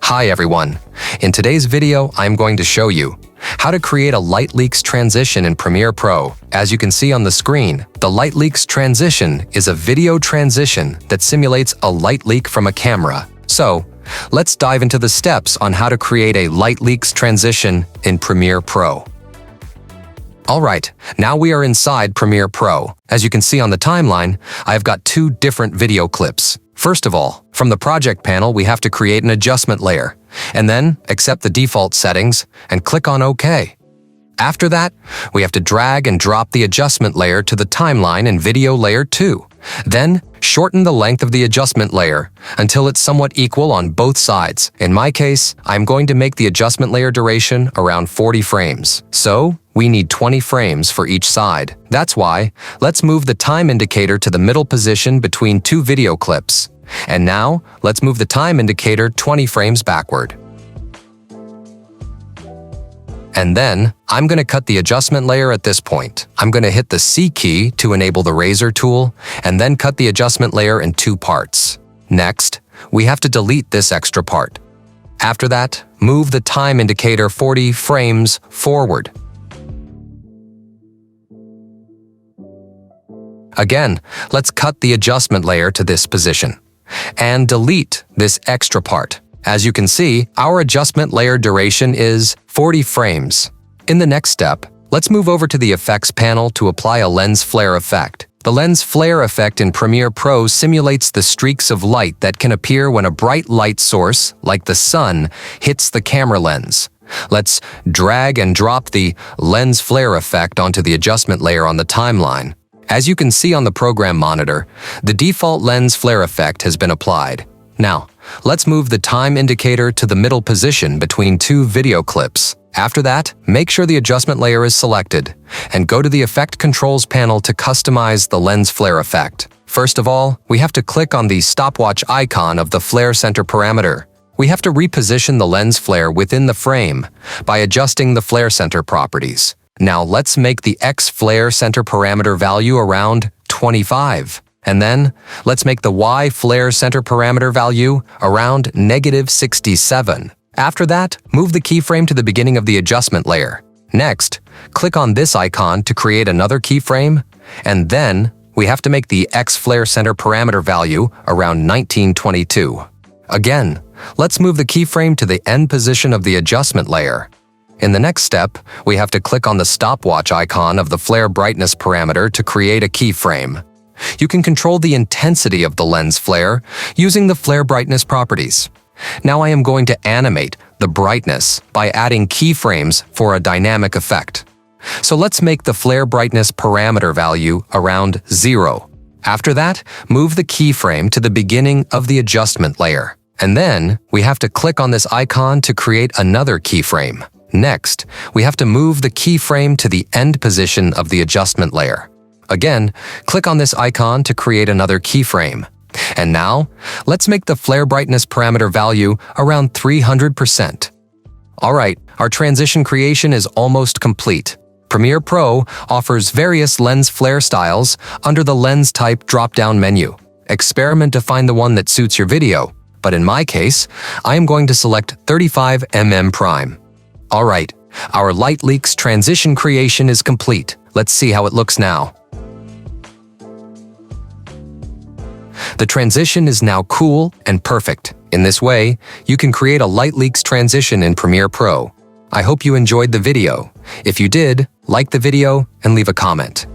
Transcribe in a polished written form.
Hi everyone. In today's video, I'm going to show you how to create a light leaks transition in Premiere Pro. As you can see on the screen, the light leaks transition is a video transition that simulates a light leak from a camera. So, let's dive into the steps on how to create a light leaks transition in Premiere Pro. Alright, now we are inside Premiere Pro. As you can see on the timeline, I've got two different video clips. First of all, from the project panel, we have to create an adjustment layer, and then accept the default settings and click on OK. After that, we have to drag and drop the adjustment layer to the timeline in Video Layer 2. Then, shorten the length of the adjustment layer until it's somewhat equal on both sides. In my case, I'm going to make the adjustment layer duration around 40 frames. So, we need 20 frames for each side. That's why, let's move the time indicator to the middle position between two video clips. And now, let's move the time indicator 20 frames backward. And then, I'm going to cut the adjustment layer at this point. I'm going to hit the C key to enable the razor tool, and then cut the adjustment layer in two parts. Next, we have to delete this extra part. After that, move the time indicator 40 frames forward. Again, let's cut the adjustment layer to this position and delete this extra part. As you can see, our adjustment layer duration is 40 frames. In the next step, let's move over to the Effects panel to apply a lens flare effect. The lens flare effect in Premiere Pro simulates the streaks of light that can appear when a bright light source, like the sun, hits the camera lens. Let's drag and drop the lens flare effect onto the adjustment layer on the timeline. As you can see on the program monitor, the default lens flare effect has been applied. Now, let's move the time indicator to the middle position between two video clips. After that, make sure the adjustment layer is selected, and go to the Effect Controls panel to customize the lens flare effect. First of all, we have to click on the stopwatch icon of the flare center parameter. We have to reposition the lens flare within the frame by adjusting the flare center properties. Now let's make the X flare center parameter value around 25. And then, let's make the Y flare center parameter value around -67. After that, move the keyframe to the beginning of the adjustment layer. Next, click on this icon to create another keyframe, and then we have to make the X flare center parameter value around 1922. Again, let's move the keyframe to the end position of the adjustment layer. In the next step, we have to click on the stopwatch icon of the flare brightness parameter to create a keyframe. You can control the intensity of the lens flare using the flare brightness properties. Now I am going to animate the brightness by adding keyframes for a dynamic effect. So let's make the flare brightness parameter value around 0. After that, move the keyframe to the beginning of the adjustment layer. And then, we have to click on this icon to create another keyframe. Next, we have to move the keyframe to the end position of the adjustment layer. Again, click on this icon to create another keyframe. And now, let's make the flare brightness parameter value around 300%. Alright, our transition creation is almost complete. Premiere Pro offers various lens flare styles under the Lens Type drop-down menu. Experiment to find the one that suits your video, but in my case, I am going to select 35mm prime. Alright, our light leaks transition creation is complete. Let's see how it looks now. The transition is now cool and perfect. In this way, you can create a light leaks transition in Premiere Pro. I hope you enjoyed the video. If you did, like the video and leave a comment.